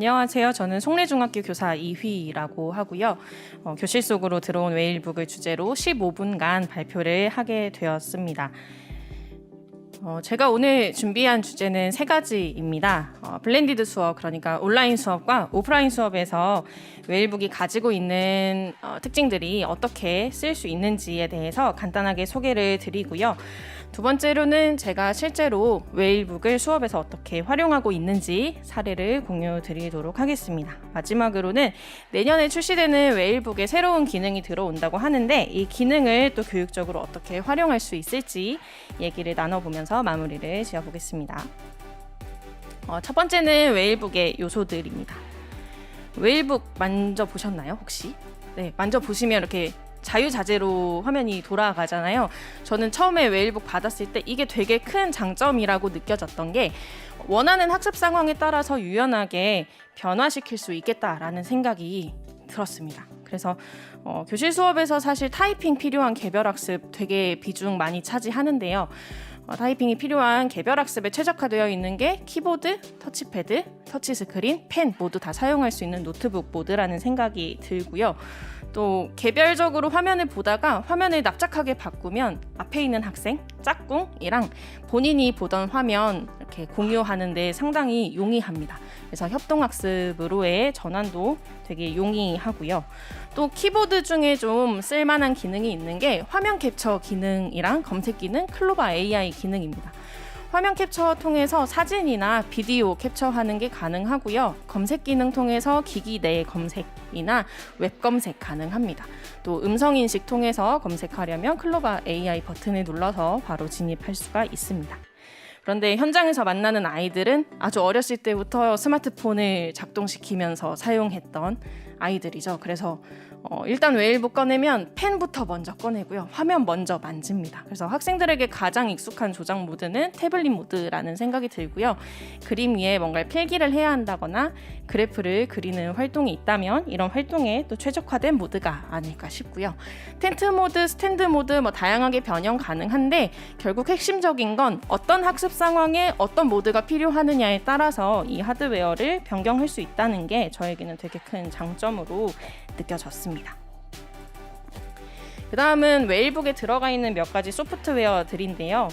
안녕하세요. 저는 송내중학교 교사 이휘라고 하고요. 교실 속으로 들어온 웨일북을 주제로 15분간 발표를 하게 되었습니다. 제가 오늘 준비한 주제는 세 가지입니다. 블렌디드 수업, 그러니까 온라인 수업과 오프라인 수업에서 웨일북이 가지고 있는 특징들이 어떻게 쓸 수 있는지에 대해서 간단하게 소개를 드리고요. 두 번째로는 제가 실제로 웨일북을 수업에서 어떻게 활용하고 있는지 사례를 공유 드리도록 하겠습니다. 마지막으로는 내년에 출시되는 웨일북에 새로운 기능이 들어온다고 하는데 이 기능을 또 교육적으로 어떻게 활용할 수 있을지 얘기를 나눠보면서 마무리를 지어보겠습니다. 첫 번째는 웨일북의 요소들입니다. 웨일북 만져보셨나요, 혹시? 네, 만져보시면 이렇게 자유자재로 화면이 돌아가잖아요. 저는 처음에 웨일북 받았을 때 이게 되게 큰 장점이라고 느껴졌던 게 원하는 학습 상황에 따라서 유연하게 변화시킬 수 있겠다라는 생각이 들었습니다. 그래서 교실 수업에서 사실 타이핑 필요한 개별학습 되게 비중 많이 차지하는데요. 타이핑이 필요한 개별학습에 최적화되어 있는 게 키보드, 터치패드, 터치스크린, 펜 모두 다 사용할 수 있는 노트북 모드라는 생각이 들고요. 또 개별적으로 화면을 보다가 화면을 납작하게 바꾸면 앞에 있는 학생, 짝꿍이랑 본인이 보던 화면 이렇게 공유하는 데 상당히 용이합니다. 그래서 협동학습으로의 전환도 되게 용이하고요. 또 키보드 중에 좀 쓸만한 기능이 있는 게 화면 캡처 기능이랑 검색 기능, 클로바 AI 기능입니다. 화면 캡처 통해서 사진이나 비디오 캡처하는 게 가능하고요. 검색 기능 통해서 기기 내 검색이나 웹 검색 가능합니다. 또 음성 인식 통해서 검색하려면 클로바 AI 버튼을 눌러서 바로 진입할 수가 있습니다. 그런데 현장에서 만나는 아이들은 아주 어렸을 때부터 스마트폰을 작동시키면서 사용했던 아이들이죠. 그래서 일단 웨일북 꺼내면 펜부터 먼저 꺼내고요. 화면 먼저 만집니다. 그래서 학생들에게 가장 익숙한 조작 모드는 태블릿 모드라는 생각이 들고요. 그림 위에 뭔가 필기를 해야 한다거나 그래프를 그리는 활동이 있다면 이런 활동에 또 최적화된 모드가 아닐까 싶고요. 텐트 모드, 스탠드 모드 다양하게 변형 가능한데 결국 핵심적인 건 어떤 학습 상황에 어떤 모드가 필요하느냐에 따라서 이 하드웨어를 변경할 수 있다는 게 저에게는 되게 큰 장점으로 느껴졌습니다. 그 다음은 웨일북에 들어가 있는 몇 가지 소프트웨어들인데요.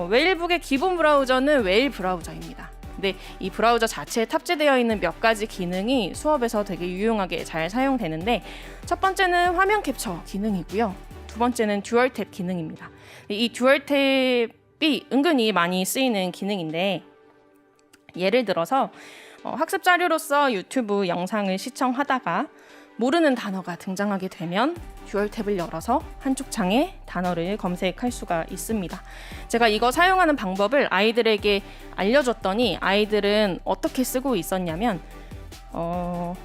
웨일북의 기본 브라우저는 웨일 브라우저입니다. 근데 이 브라우저 자체에 탑재되어 있는 몇 가지 기능이 수업에서 되게 유용하게 잘 사용되는데 첫 번째는 화면 캡처 기능이고요. 두 번째는 듀얼 탭 기능입니다. 이 듀얼 탭이 은근히 많이 쓰이는 기능인데 예를 들어서 학습 자료로서 유튜브 영상을 시청하다가 모르는 단어가 등장하게 되면 듀얼 탭을 열어서 한쪽 창에 단어를 검색할 수가 있습니다. 제가 이거 사용하는 방법을 아이들에게 알려줬더니 아이들은 어떻게 쓰고 있었냐면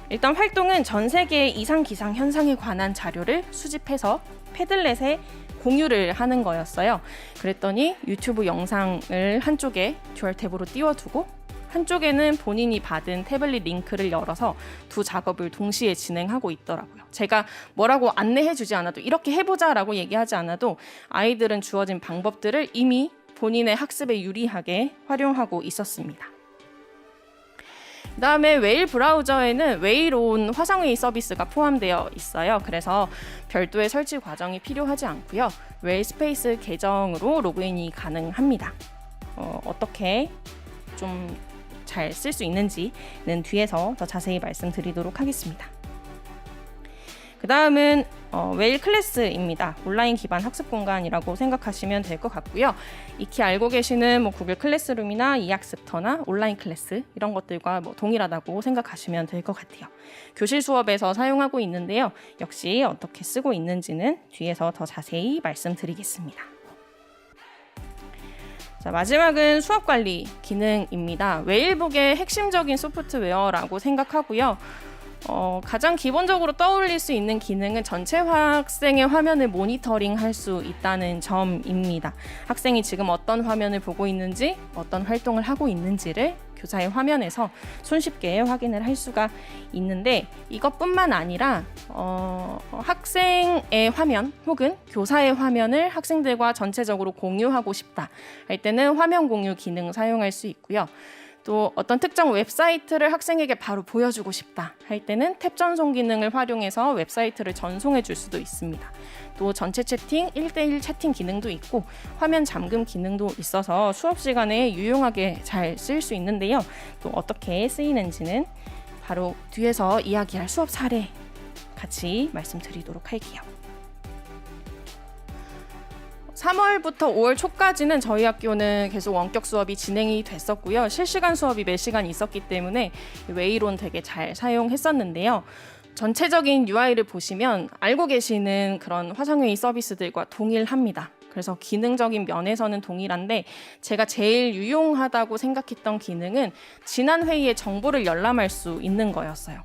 일단 활동은 전 세계의 이상 기상 현상에 관한 자료를 수집해서 패들렛에 공유를 하는 거였어요. 그랬더니 유튜브 영상을 한쪽에 듀얼 탭으로 띄워두고 한쪽에는 본인이 받은 태블릿 링크를 열어서 두 작업을 동시에 진행하고 있더라고요. 제가 뭐라고 안내해주지 않아도 이렇게 해보자라고 얘기하지 않아도 아이들은 주어진 방법들을 이미 본인의 학습에 유리하게 활용하고 있었습니다. 그 다음에 웨일 브라우저에는 웨일온 화상회의 서비스가 포함되어 있어요. 그래서 별도의 설치 과정이 필요하지 않고요. 웨일 스페이스 계정으로 로그인이 가능합니다. 어떻게 좀 잘 쓸 수 있는지는 뒤에서 더 자세히 말씀드리도록 하겠습니다. 그 다음은 웨일 클래스입니다. 온라인 기반 학습 공간이라고 생각하시면 될 것 같고요. 익히 알고 계시는 구글 클래스룸이나 이학습터나 온라인 클래스 이런 것들과 동일하다고 생각하시면 될 것 같아요. 교실 수업에서 사용하고 있는데요. 역시 어떻게 쓰고 있는지는 뒤에서 더 자세히 말씀드리겠습니다. 자, 마지막은 수업관리 기능입니다. 웨일북의 핵심적인 소프트웨어라고 생각하고요. 가장 기본적으로 떠올릴 수 있는 기능은 전체 학생의 화면을 모니터링할 수 있다는 점입니다. 학생이 지금 어떤 화면을 보고 있는지, 어떤 활동을 하고 있는지를 교사의 화면에서 손쉽게 확인을 할 수가 있는데 이것뿐만 아니라 학생의 화면 혹은 교사의 화면을 학생들과 전체적으로 공유하고 싶다 할 때는 화면 공유 기능 사용할 수 있고요. 또 어떤 특정 웹사이트를 학생에게 바로 보여주고 싶다 할 때는 탭 전송 기능을 활용해서 웹사이트를 전송해 줄 수도 있습니다. 또 전체 채팅, 1대1 채팅 기능도 있고 화면 잠금 기능도 있어서 수업 시간에 유용하게 잘 쓸 수 있는데요. 또 어떻게 쓰이는지는 바로 뒤에서 이야기할 수업 사례 같이 말씀드리도록 할게요. 3월부터 5월 초까지는 저희 학교는 계속 원격 수업이 진행이 됐었고요. 실시간 수업이 몇 시간 있었기 때문에 웨이론 되게 잘 사용했었는데요. 전체적인 UI를 보시면 알고 계시는 그런 화상회의 서비스들과 동일합니다. 그래서 기능적인 면에서는 동일한데 제가 제일 유용하다고 생각했던 기능은 지난 회의에 정보를 열람할 수 있는 거였어요.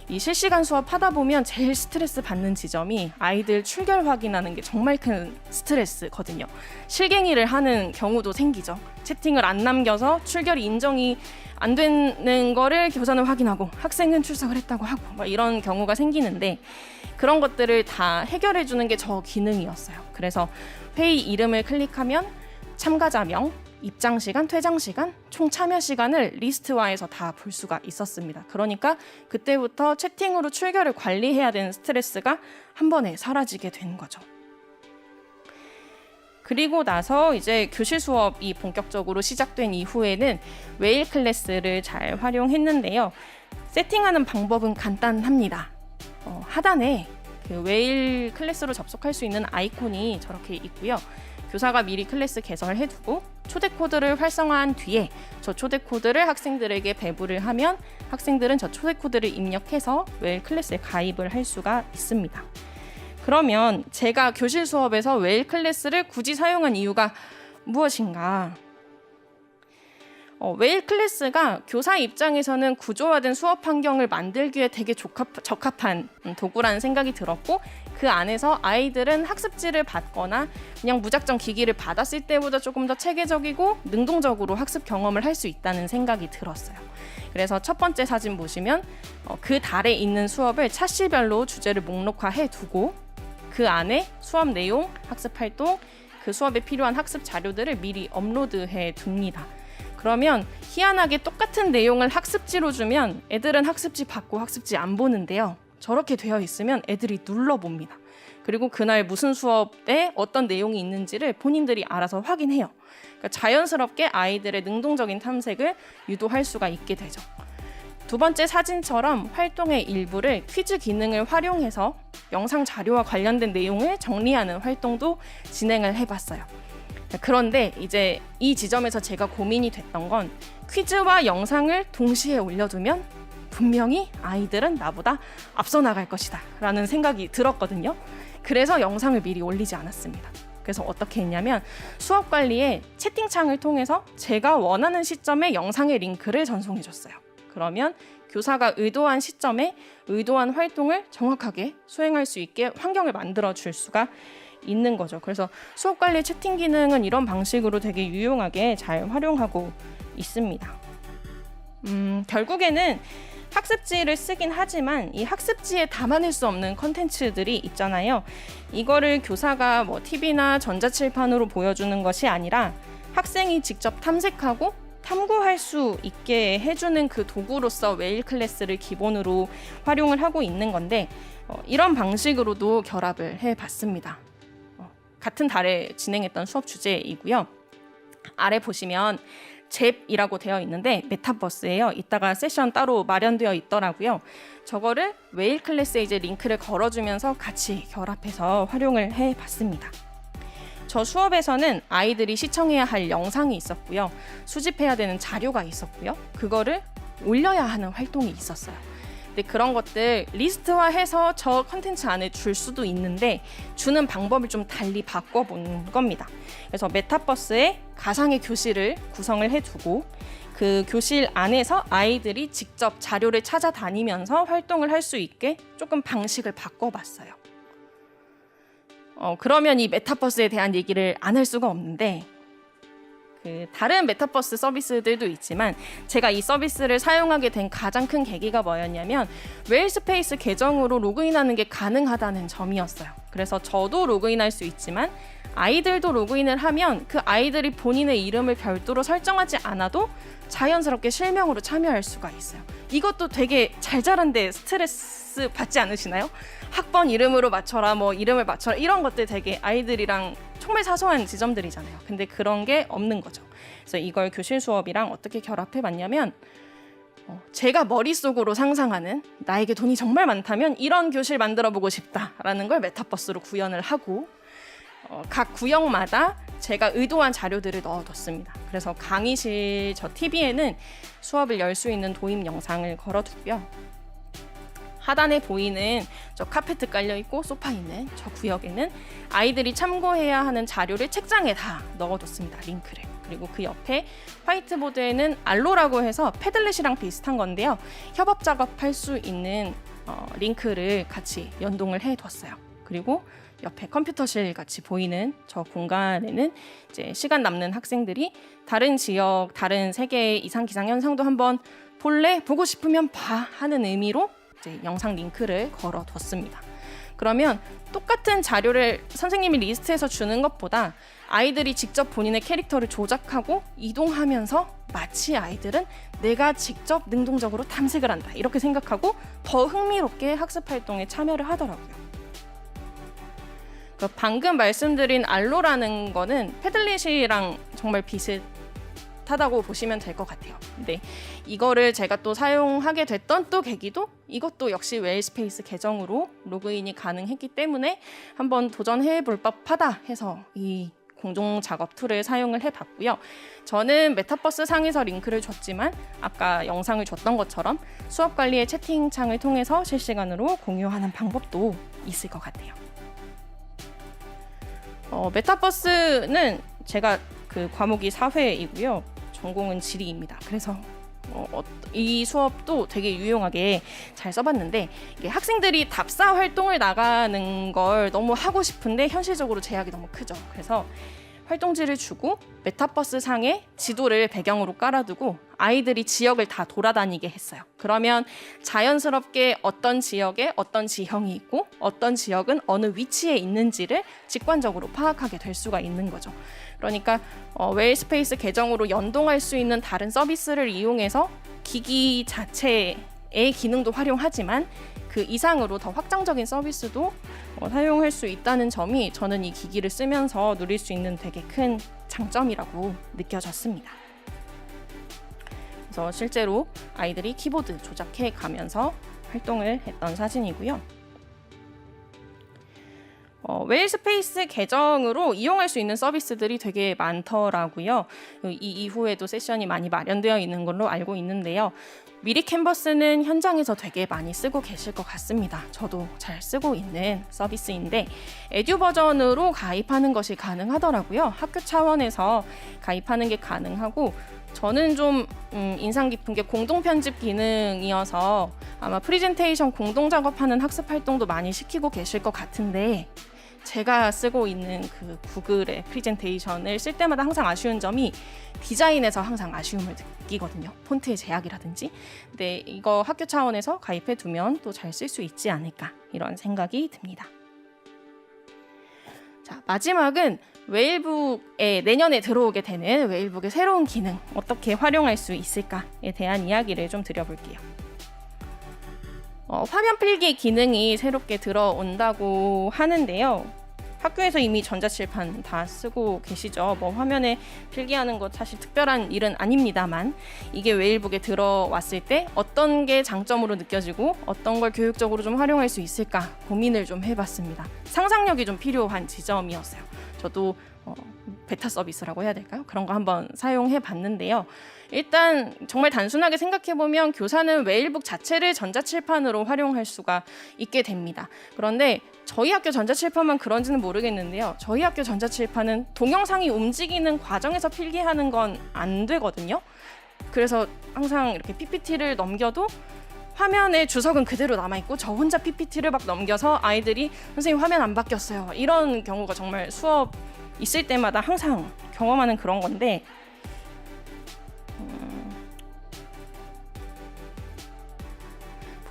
이 실시간 수업 하다 보면 제일 스트레스 받는 지점이 아이들 출결 확인하는 게 정말 큰 스트레스거든요. 실갱이를 하는 경우도 생기죠. 채팅을 안 남겨서 출결이 인정이 안 되는 거를 교사는 확인하고 학생은 출석을 했다고 하고 막 이런 경우가 생기는데 그런 것들을 다 해결해 주는 게 저 기능이었어요. 그래서 회의 이름을 클릭하면 참가자명, 입장 시간, 퇴장 시간, 총 참여 시간을 리스트화해서 다 볼 수가 있었습니다. 그러니까 그때부터 채팅으로 출결을 관리해야 되는 스트레스가 한 번에 사라지게 된 거죠. 그리고 나서 이제 교실 수업이 본격적으로 시작된 이후에는 웨일 클래스를 잘 활용했는데요. 세팅하는 방법은 간단합니다. 하단에 그 웨일 클래스로 접속할 수 있는 아이콘이 저렇게 있고요. 교사가 미리 클래스 개설해두고 초대 코드를 활성화한 뒤에 저 초대 코드를 학생들에게 배부를 하면 학생들은 저 초대 코드를 입력해서 웨일 클래스에 가입을 할 수가 있습니다. 그러면 제가 교실 수업에서 웨일 클래스를 굳이 사용한 이유가 무엇인가? 웨일 클래스가 교사 입장에서는 구조화된 수업 환경을 만들기에 되게 적합한 도구라는 생각이 들었고 그 안에서 아이들은 학습지를 받거나 그냥 무작정 기기를 받았을 때보다 조금 더 체계적이고 능동적으로 학습 경험을 할 수 있다는 생각이 들었어요. 그래서 첫 번째 사진 보시면 그 달에 있는 수업을 차시별로 주제를 목록화해 두고 그 안에 수업 내용, 학습 활동, 그 수업에 필요한 학습 자료들을 미리 업로드해 둡니다. 그러면 희한하게 똑같은 내용을 학습지로 주면 애들은 학습지 받고 학습지 안 보는데요. 저렇게 되어 있으면 애들이 눌러봅니다. 그리고 그날 무슨 수업에 어떤 내용이 있는지를 본인들이 알아서 확인해요. 그러니까 자연스럽게 아이들의 능동적인 탐색을 유도할 수가 있게 되죠. 두 번째 사진처럼 활동의 일부를 퀴즈 기능을 활용해서 영상 자료와 관련된 내용을 정리하는 활동도 진행을 해봤어요. 그런데 이제 이 지점에서 제가 고민이 됐던 건 퀴즈와 영상을 동시에 올려두면 분명히 아이들은 나보다 앞서 나갈 것이다 라는 생각이 들었거든요. 그래서 영상을 미리 올리지 않았습니다. 그래서 어떻게 했냐면 수업 관리에 채팅창을 통해서 제가 원하는 시점에 영상의 링크를 전송해줬어요. 그러면 교사가 의도한 시점에 의도한 활동을 정확하게 수행할 수 있게 환경을 만들어 줄 수가 있는 거죠. 그래서 수업 관리 채팅 기능은 이런 방식으로 되게 유용하게 잘 활용하고 있습니다. 결국에는 학습지를 쓰긴 하지만 이 학습지에 담아낼 수 없는 컨텐츠들이 있잖아요. 이거를 교사가 TV나 전자칠판으로 보여주는 것이 아니라 학생이 직접 탐색하고 탐구할 수 있게 해주는 그 도구로서 웨일 클래스를 기본으로 활용을 하고 있는 건데 이런 방식으로도 결합을 해봤습니다. 같은 달에 진행했던 수업 주제이고요. 아래 보시면 잽이라고 되어 있는데 메타버스예요. 이따가 세션 따로 마련되어 있더라고요. 저거를 웨일 클래스에 이제 링크를 걸어주면서 같이 결합해서 활용을 해봤습니다. 저 수업에서는 아이들이 시청해야 할 영상이 있었고요. 수집해야 되는 자료가 있었고요. 그거를 올려야 하는 활동이 있었어요. 근데 그런 것들 리스트화해서 저 컨텐츠 안에 줄 수도 있는데 주는 방법을 좀 달리 바꿔본 겁니다. 그래서 메타버스에 가상의 교실을 구성을 해두고 그 교실 안에서 아이들이 직접 자료를 찾아다니면서 활동을 할 수 있게 조금 방식을 바꿔봤어요. 그러면 이 메타버스에 대한 얘기를 안 할 수가 없는데 다른 메타버스 서비스들도 있지만 제가 이 서비스를 사용하게 된 가장 큰 계기가 뭐였냐면 웨일스페이스 계정으로 로그인하는 게 가능하다는 점이었어요. 그래서 저도 로그인할 수 있지만 아이들도 로그인을 하면 그 아이들이 본인의 이름을 별도로 설정하지 않아도 자연스럽게 실명으로 참여할 수가 있어요. 이것도 되게 잘 자란데 스트레스 받지 않으시나요? 학번 이름으로 맞춰라, 뭐 이름을 맞춰라, 이런 것들 되게 아이들이랑 정말 사소한 지점들이잖아요. 근데 그런 게 없는 거죠. 그래서 이걸 교실 수업이랑 어떻게 결합해 봤냐면 제가 머릿속으로 상상하는 나에게 돈이 정말 많다면 이런 교실 만들어 보고 싶다라는 걸 메타버스로 구현을 하고 각 구역마다 제가 의도한 자료들을 넣어뒀습니다. 그래서 강의실 저 TV에는 수업을 열 수 있는 도입 영상을 걸어두고요. 하단에 보이는 저 카페트 깔려 있고 소파 있는 저 구역에는 아이들이 참고해야 하는 자료를 책장에 다 넣어뒀습니다. 링크를. 그리고 그 옆에 화이트보드에는 알로라고 해서 패들렛이랑 비슷한 건데요. 협업 작업할 수 있는 링크를 같이 연동을 해뒀어요. 그리고 옆에 컴퓨터실 같이 보이는 저 공간에는 이제 시간 남는 학생들이 다른 지역, 다른 세계의 이상 기상 현상도 한번 볼래? 보고 싶으면 봐 하는 의미로 이제 영상 링크를 걸어뒀습니다. 그러면 똑같은 자료를 선생님이 리스트해서 주는 것보다 아이들이 직접 본인의 캐릭터를 조작하고 이동하면서 마치 아이들은 내가 직접 능동적으로 탐색을 한다 이렇게 생각하고 더 흥미롭게 학습 활동에 참여를 하더라고요. 방금 말씀드린 알로라는 거는 패들릿이랑 정말 비슷하다고 보시면 될 것 같아요. 근데 이거를 제가 또 사용하게 됐던 또 계기도 이것도 역시 웨일스페이스 계정으로 로그인이 가능했기 때문에 한번 도전해 볼 법하다 해서 이 공동 작업 툴을 사용을 해봤고요. 저는 메타버스 상에서 링크를 줬지만 아까 영상을 줬던 것처럼 수업 관리의 채팅창을 통해서 실시간으로 공유하는 방법도 있을 것 같아요. 메타버스는 제가 그 과목이 사회이고요. 전공은 지리입니다. 그래서 이 수업도 되게 유용하게 잘 써봤는데 이게 학생들이 답사 활동을 나가는 걸 너무 하고 싶은데 현실적으로 제약이 너무 크죠. 그래서 활동지를 주고 메타버스 상에 지도를 배경으로 깔아두고 아이들이 지역을 다 돌아다니게 했어요. 그러면 자연스럽게 어떤 지역에 어떤 지형이 있고 어떤 지역은 어느 위치에 있는지를 직관적으로 파악하게 될 수가 있는 거죠. 그러니까 웨일스페이스 계정으로 연동할 수 있는 다른 서비스를 이용해서 기기 자체의 기능도 활용하지만 그 이상으로 더 확장적인 서비스도 사용할 수 있다는 점이 저는 이 기기를 쓰면서 누릴 수 있는 되게 큰 장점이라고 느껴졌습니다. 그래서 실제로 아이들이 키보드 조작해 가면서 활동을 했던 사진이고요. 웨일스페이스 계정으로 이용할 수 있는 서비스들이 되게 많더라고요. 이 이후에도 세션이 많이 마련되어 있는 걸로 알고 있는데요. 미리 캔버스는 현장에서 되게 많이 쓰고 계실 것 같습니다. 저도 잘 쓰고 있는 서비스인데 에듀 버전으로 가입하는 것이 가능하더라고요. 학교 차원에서 가입하는 게 가능하고 저는 좀 인상 깊은 게 공동 편집 기능이어서 아마 프리젠테이션 공동 작업하는 학습 활동도 많이 시키고 계실 것 같은데 제가 쓰고 있는 그 구글의 프레젠테이션을 쓸 때마다 항상 아쉬운 점이 디자인에서 항상 아쉬움을 느끼거든요. 폰트의 제약이라든지. 근데 이거 학교 차원에서 가입해 두면 또 잘 쓸 수 있지 않을까 이런 생각이 듭니다. 자, 마지막은 웨일북에 내년에 들어오게 되는 웨일북의 새로운 기능 어떻게 활용할 수 있을까에 대한 이야기를 좀 드려볼게요. 화면 필기 기능이 새롭게 들어온다고 하는데요. 학교에서 이미 전자칠판 다 쓰고 계시죠. 뭐 화면에 필기하는 것 사실 특별한 일은 아닙니다만 이게 웨일북에 들어왔을 때 어떤 게 장점으로 느껴지고 어떤 걸 교육적으로 좀 활용할 수 있을까 고민을 좀 해봤습니다. 상상력이 좀 필요한 지점이었어요. 저도 베타 서비스라고 해야 될까요? 그런 거 한번 사용해 봤는데요. 일단 정말 단순하게 생각해보면 교사는 웨일북 자체를 전자칠판으로 활용할 수가 있게 됩니다. 그런데 저희 학교 전자칠판만 그런지는 모르겠는데요. 저희 학교 전자칠판은 동영상이 움직이는 과정에서 필기하는 건 안 되거든요. 그래서 항상 이렇게 PPT를 넘겨도 화면에 주석은 그대로 남아있고 저 혼자 PPT를 막 넘겨서 아이들이 선생님 화면 안 바뀌었어요. 이런 경우가 정말 수업 있을 때마다 항상 경험하는 그런 건데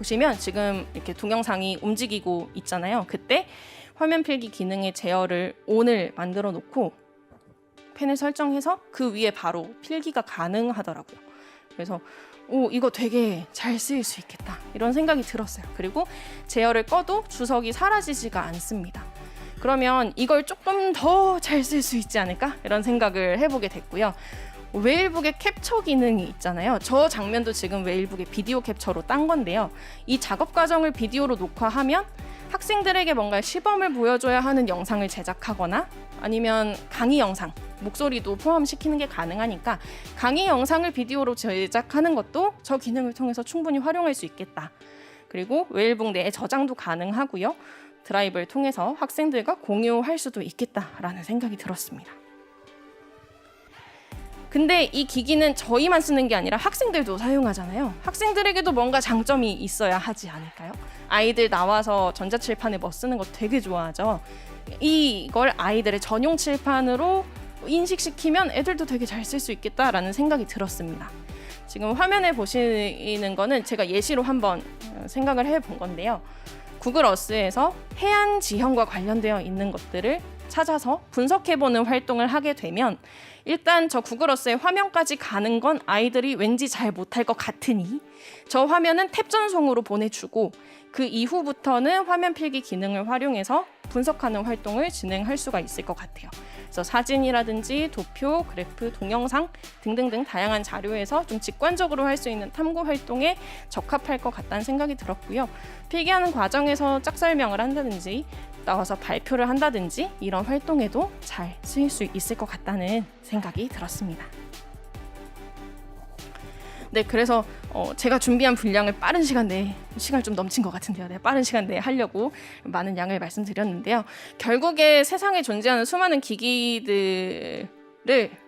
보시면 지금 이렇게 동영상이 움직이고 있잖아요. 그때 화면 필기 기능의 제어를 ON을 만들어 놓고 펜을 설정해서 그 위에 바로 필기가 가능하더라고요. 그래서 이거 되게 잘 쓰일 수 있겠다 이런 생각이 들었어요. 그리고 제어를 꺼도 주석이 사라지지가 않습니다. 그러면 이걸 조금 더 잘 쓸 수 있지 않을까 이런 생각을 해보게 됐고요. 웨일북의 캡처 기능이 있잖아요. 저 장면도 지금 웨일북의 비디오 캡처로 딴 건데요. 이 작업 과정을 비디오로 녹화하면 학생들에게 뭔가 시범을 보여줘야 하는 영상을 제작하거나 아니면 강의 영상, 목소리도 포함시키는 게 가능하니까 강의 영상을 비디오로 제작하는 것도 저 기능을 통해서 충분히 활용할 수 있겠다. 그리고 웨일북 내에 저장도 가능하고요. 드라이브를 통해서 학생들과 공유할 수도 있겠다라는 생각이 들었습니다. 근데 이 기기는 저희만 쓰는 게 아니라 학생들도 사용하잖아요. 학생들에게도 뭔가 장점이 있어야 하지 않을까요? 아이들 나와서 전자칠판에 뭐 쓰는 거 되게 좋아하죠. 이걸 아이들의 전용 칠판으로 인식시키면 애들도 되게 잘 쓸 수 있겠다라는 생각이 들었습니다. 지금 화면에 보시는 거는 제가 예시로 한번 생각을 해본 건데요. 구글 어스에서 해안 지형과 관련되어 있는 것들을 찾아서 분석해보는 활동을 하게 되면 일단 저 구글 어스의 화면까지 가는 건 아이들이 왠지 잘 못할 것 같으니 저 화면은 탭 전송으로 보내주고 그 이후부터는 화면 필기 기능을 활용해서 분석하는 활동을 진행할 수가 있을 것 같아요. 그래서 사진이라든지 도표, 그래프, 동영상 등등등 다양한 자료에서 좀 직관적으로 할 수 있는 탐구 활동에 적합할 것 같다는 생각이 들었고요. 필기하는 과정에서 짝 설명을 한다든지 나와서 발표를 한다든지 이런 활동에도 잘 쓰일 수 있을 것 같다는 생각이 들었습니다. 네, 그래서 제가 준비한 분량을 빠른 시간 내에 시간을 좀 넘친 것 같은데요. 네, 빠른 시간 내에 하려고 많은 양을 말씀드렸는데요. 결국에 세상에 존재하는 수많은 기기들을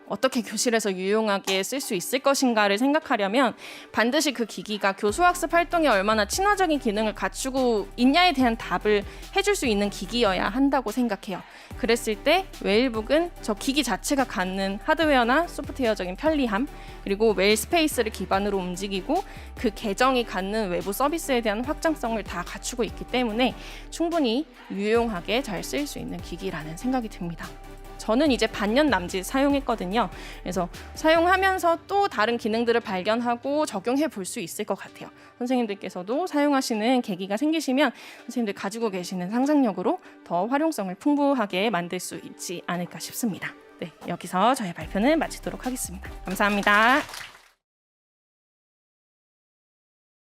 어떻게 교실에서 유용하게 쓸 수 있을 것인가를 생각하려면 반드시 그 기기가 교수학습 활동에 얼마나 친화적인 기능을 갖추고 있냐에 대한 답을 해줄 수 있는 기기여야 한다고 생각해요. 그랬을 때 웨일북은 저 기기 자체가 갖는 하드웨어나 소프트웨어적인 편리함 그리고 웨일 스페이스를 기반으로 움직이고 그 계정이 갖는 외부 서비스에 대한 확장성을 다 갖추고 있기 때문에 충분히 유용하게 잘 쓰일 수 있는 기기라는 생각이 듭니다. 저는 이제 반년 남짓 사용했거든요. 그래서 사용하면서 또 다른 기능들을 발견하고 적용해 볼 수 있을 것 같아요. 선생님들께서도 사용하시는 계기가 생기시면 선생님들 가지고 계시는 상상력으로 더 활용성을 풍부하게 만들 수 있지 않을까 싶습니다. 네, 여기서 저의 발표는 마치도록 하겠습니다. 감사합니다.